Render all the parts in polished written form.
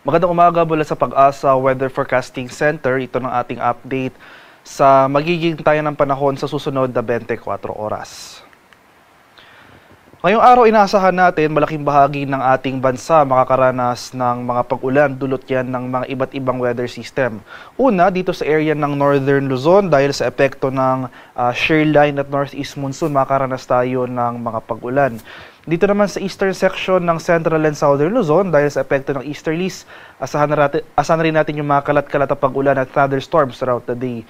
Magandang umaga mula sa Pag-asa Weather Forecasting Center. Ito ng ating update sa magiging tayo ng panahon sa susunod na 24 oras. Ngayong araw, inaasahan natin malaking bahagi ng ating bansa makakaranas ng mga pag-ulan dulot yan ng mga iba't ibang weather system. Una, dito sa area ng Northern Luzon dahil sa epekto ng shear line at northeast monsoon, makakaranas tayo ng mga pag-ulan. Dito naman sa eastern section ng Central and Southern Luzon, dahil sa epekto ng easterlies, asahan rin natin yung mga kalat-kalat na pag-ulan at thunderstorms throughout the day.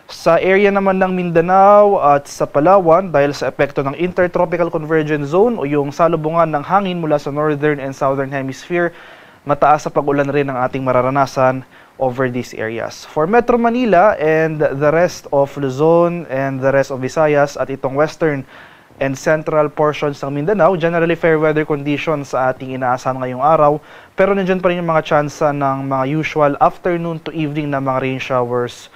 Sa area naman ng Mindanao at sa Palawan, dahil sa epekto ng Intertropical Convergence Zone o yung salubungan ng hangin mula sa Northern and Southern Hemisphere, mataas sa pag-ulan rin ang ating mararanasan over these areas. For Metro Manila and the rest of Luzon and the rest of Visayas at itong western and central portions ng Mindanao, generally fair weather conditions sa ating inaasahan ngayong araw, pero nandiyan pa rin yung mga tsansa ng mga usual afternoon to evening na mga rain showers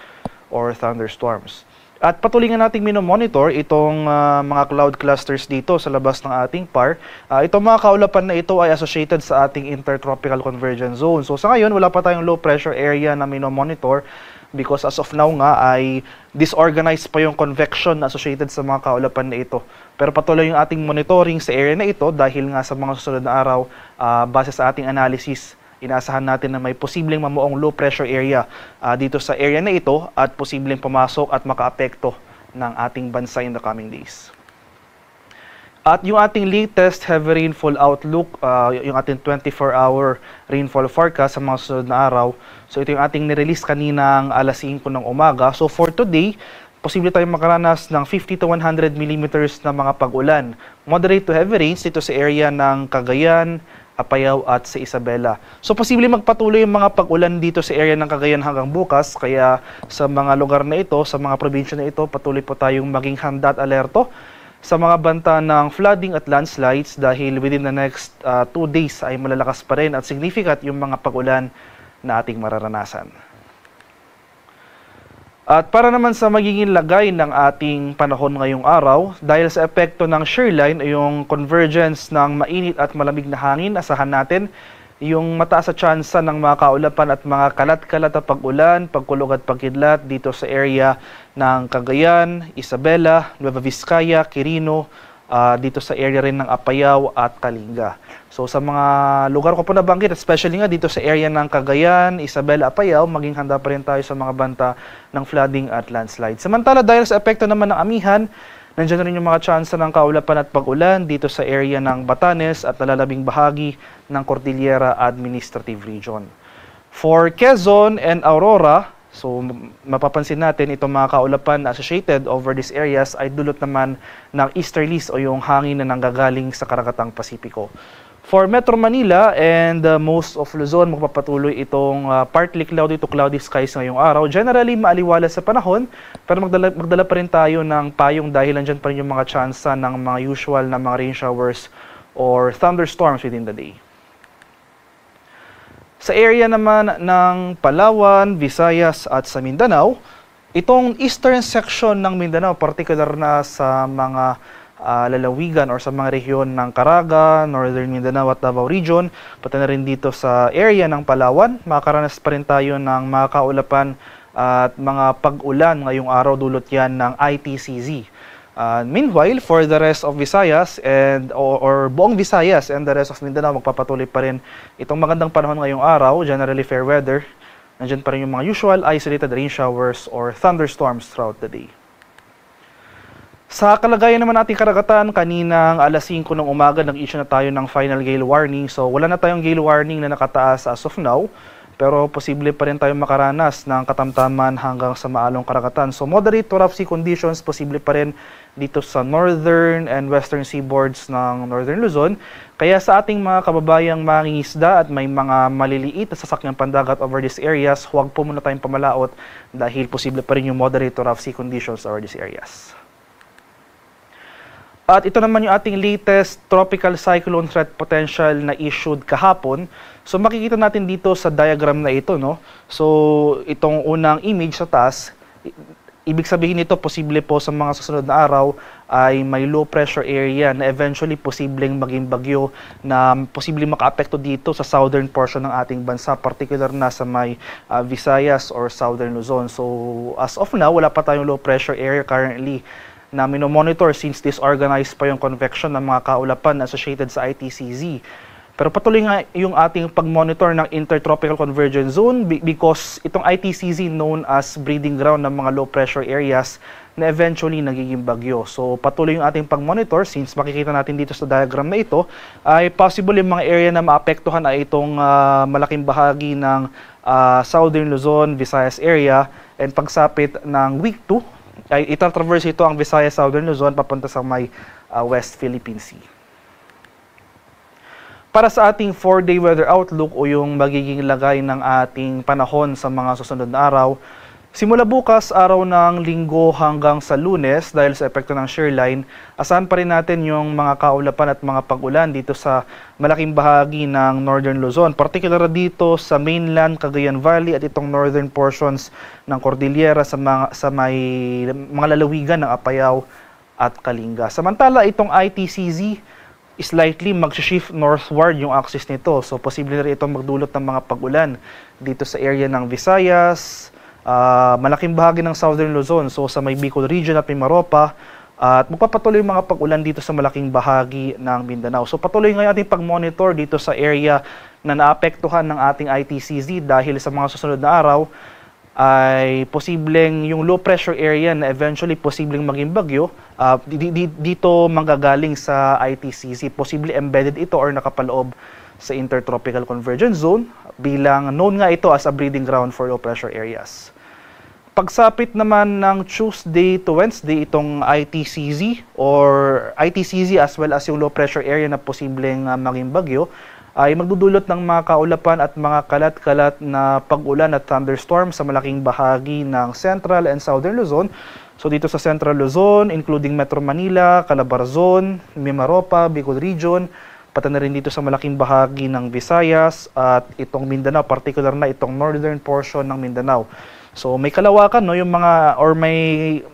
or thunderstorms. At patuloy nga nating minomonitor itong mga cloud clusters dito sa labas ng ating PAR. Itong mga kaulapan na ito ay associated sa ating Intertropical Convergence Zone. So sa ngayon, wala pa tayong low pressure area na minomonitor because as of now nga ay disorganized pa yung convection na associated sa mga kaulapan na ito. Pero patuloy yung ating monitoring sa area na ito dahil nga sa mga susunod na araw, base sa ating analysis, inaasahan natin na may posibleng mamuong low pressure area dito sa area na ito at posibleng pumasok at makaapekto ng ating bansa in the coming days. At yung ating latest heavy rainfall outlook, yung ating 24-hour rainfall forecast sa mga susunod na araw. So ito yung ating nirelease kaninang alas 5 ng umaga. So for today, posible tayong makaranas ng 50 to 100 millimeters na mga pag-ulan. Moderate to heavy rains dito sa area ng Cagayan, Apayao at sa Isabela. So posible magpatuloy yung mga pag-ulan dito sa area ng Cagayan hanggang bukas. Kaya sa mga lugar na ito, sa mga probinsya na ito, patuloy po tayong maging handa at alerto sa mga banta ng flooding at landslides dahil within the next 2 days ay malalakas pa rin at significant yung mga pag-ulan na ating mararanasan. At para naman sa magiging lagay ng ating panahon ngayong araw, dahil sa epekto ng shear line o yung convergence ng mainit at malamig na hangin, asahan natin yung mataas sa tsansa ng mga kaulapan at mga kalat-kalat na pag-ulan, pagkulog at pagkidlat dito sa area ng Cagayan, Isabela, Nueva Vizcaya, Quirino, dito sa area rin ng Apayao at Kalinga. So sa mga lugar ko po nabanggit, especially nga dito sa area ng Cagayan, Isabela, Apayao, maging handa pa rin tayo sa mga banta ng flooding at landslide. Samantala dahil sa epekto naman ng amihan, nandiyan na rin yung mga tsansa ng kaulapan at pag-ulan dito sa area ng Batanes at nalalabing bahagi ng Cordillera Administrative Region. For Quezon and Aurora, so mapapansin natin itong mga kaulapan associated over these areas ay dulot naman ng easterlies o yung hangin na nanggagaling sa Karagatang Pasipiko. For Metro Manila and most of Luzon, magpapatuloy itong partly cloudy to cloudy skies ngayong araw. Generally, maaliwalas sa panahon, pero magdala pa rin tayo ng payong dahil nandyan pa rin yung mga tsansa ng mga usual na mga rain showers or thunderstorms within the day. Sa area naman ng Palawan, Visayas at sa Mindanao, itong eastern section ng Mindanao, particular na sa mga lalawigan or sa mga rehiyon ng Caraga, Northern Mindanao at Davao Region, pati na rin dito sa area ng Palawan, makakaranas pa rin tayo ng mga kaulapan at mga pag-ulan ngayong araw dulot yan ng ITCZ. Meanwhile, for the rest of Visayas and or buong Visayas and the rest of Mindanao, magpapatuloy pa rin itong magandang panahon ngayong araw, generally fair weather. Nandiyan pa rin yung mga usual isolated rain showers or thunderstorms throughout the day. Sa kalagayan naman nating karagatan, kaninang alas 5 ng umaga nag-issue na tayo ng final gale warning. So wala na tayong gale warning na nakataas as of now, pero posible pa rin tayong makaranas ng katamtaman hanggang sa maalong karagatan. So moderate to rough sea conditions, posible pa rin dito sa northern and western seaboards ng Northern Luzon. Kaya sa ating mga kababayang mangingisda at may mga maliliit na sasakyang pandagat over these areas, huwag po muna tayong pamalaot dahil posible pa rin yung moderate to rough sea conditions over these areas. At ito naman yung ating latest tropical cyclone threat potential na issued kahapon. So makikita natin dito sa diagram na ito, no? So itong unang image sa taas, Ibig sabihin nito, posible po sa mga susunod na araw ay may low pressure area na eventually posibleng maging bagyo na posibleng makaapekto dito sa southern portion ng ating bansa, particular na sa may Visayas or southern Luzon. So as of now, wala pa tayong low pressure area currently na minomonitor since disorganized pa yung convection ng mga kaulapan associated sa ITCZ. Pero patuloy nga yung ating pag-monitor ng Intertropical Convergence Zone because itong ITCZ known as breeding ground ng mga low pressure areas na eventually nagiging bagyo. So patuloy yung ating pag-monitor since makikita natin dito sa diagram na ito ay possible yung mga area na maapektuhan ay itong malaking bahagi ng Southern Luzon, Visayas area, and pagsapit ng week 2 ay itatraverse ito ang Visayas, Southern Luzon papunta sa may West Philippine Sea. Para sa ating 4-day weather outlook o yung magiging lagay ng ating panahon sa mga susunod na araw, simula bukas, araw ng Linggo hanggang sa Lunes, dahil sa epekto ng shear line, asahan pa rin natin yung mga kaulapan at mga pag-ulan dito sa malaking bahagi ng Northern Luzon, particular dito sa mainland Cagayan Valley at itong northern portions ng Cordillera sa may mga lalawigan ng Apayao at Kalinga. Samantala, itong ITCZ, slightly mag-shift northward yung axis nito. So, posible na rin itong magdulot ng mga pag-ulan dito sa area ng Visayas, malaking bahagi ng Southern Luzon, so sa may Bicol region at Mimaropa, at magpapatuloy yung mga pag-ulan dito sa malaking bahagi ng Mindanao. So, patuloy ngayon ating pag-monitor dito sa area na naapektuhan ng ating ITCZ dahil sa mga susunod na araw, ay posibleng yung low pressure area na eventually posibleng maging bagyo dito manggagaling sa ITCZ. Posible embedded ito or nakapaloob sa Intertropical Convergence Zone bilang known nga ito as a breeding ground for low pressure areas. Pagsapit naman ng Tuesday to Wednesday, itong ITCZ as well as yung low pressure area na posibleng maging bagyo ay magdudulot ng mga kaulapan at mga kalat-kalat na pag-ulan at thunderstorm sa malaking bahagi ng Central and Southern Luzon. So dito sa Central Luzon, including Metro Manila, Calabarzon, Mimaropa, Bicol Region, pati na rin dito sa malaking bahagi ng Visayas at itong Mindanao, particular na itong northern portion ng Mindanao. So may kalawakan, no, yung mga or may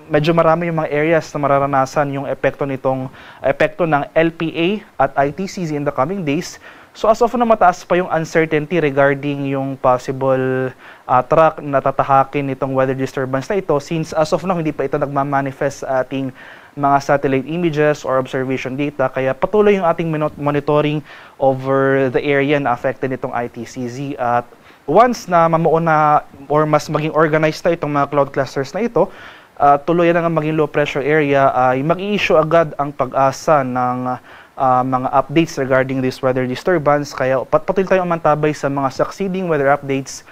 medyo marami yung mga areas na mararanasan yung epekto ng LPA at ITCZ in the coming days. So as of na mataas pa yung uncertainty regarding yung possible track na tatahakin itong weather disturbance na ito since as of now hindi pa ito nagmamanifest sa ating mga satellite images or observation data, kaya patuloy yung ating monitoring over the area na affected nitong ITCZ. At once na mamuo na or mas maging organized na itong mga cloud clusters na ito, tuloy na nga maging low pressure area, ay mag-i-issue agad ang Pag-asa ng mga updates regarding this weather disturbance. Kaya patuloy tayong mantabay sa mga succeeding weather updates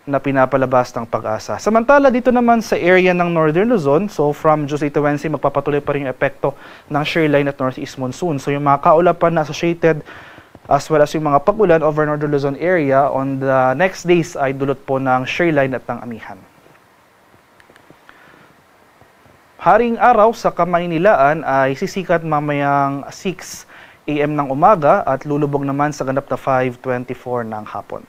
na pinapalabas ng Pag-asa. Samantala, dito naman sa area ng Northern Luzon, so from Tuesday to Wednesday, magpapatuloy pa rin yung epekto ng shear line at northeast monsoon. So yung mga kaulapan na associated as well as yung mga pag-ulan over Northern Luzon area on the next days ay dulot po ng shear line at ng amihan. Haring araw sa Kamaynilaan ay sisikat mamayang 6 AM ng umaga at lulubog naman sa ganap na 5:24 ng hapon.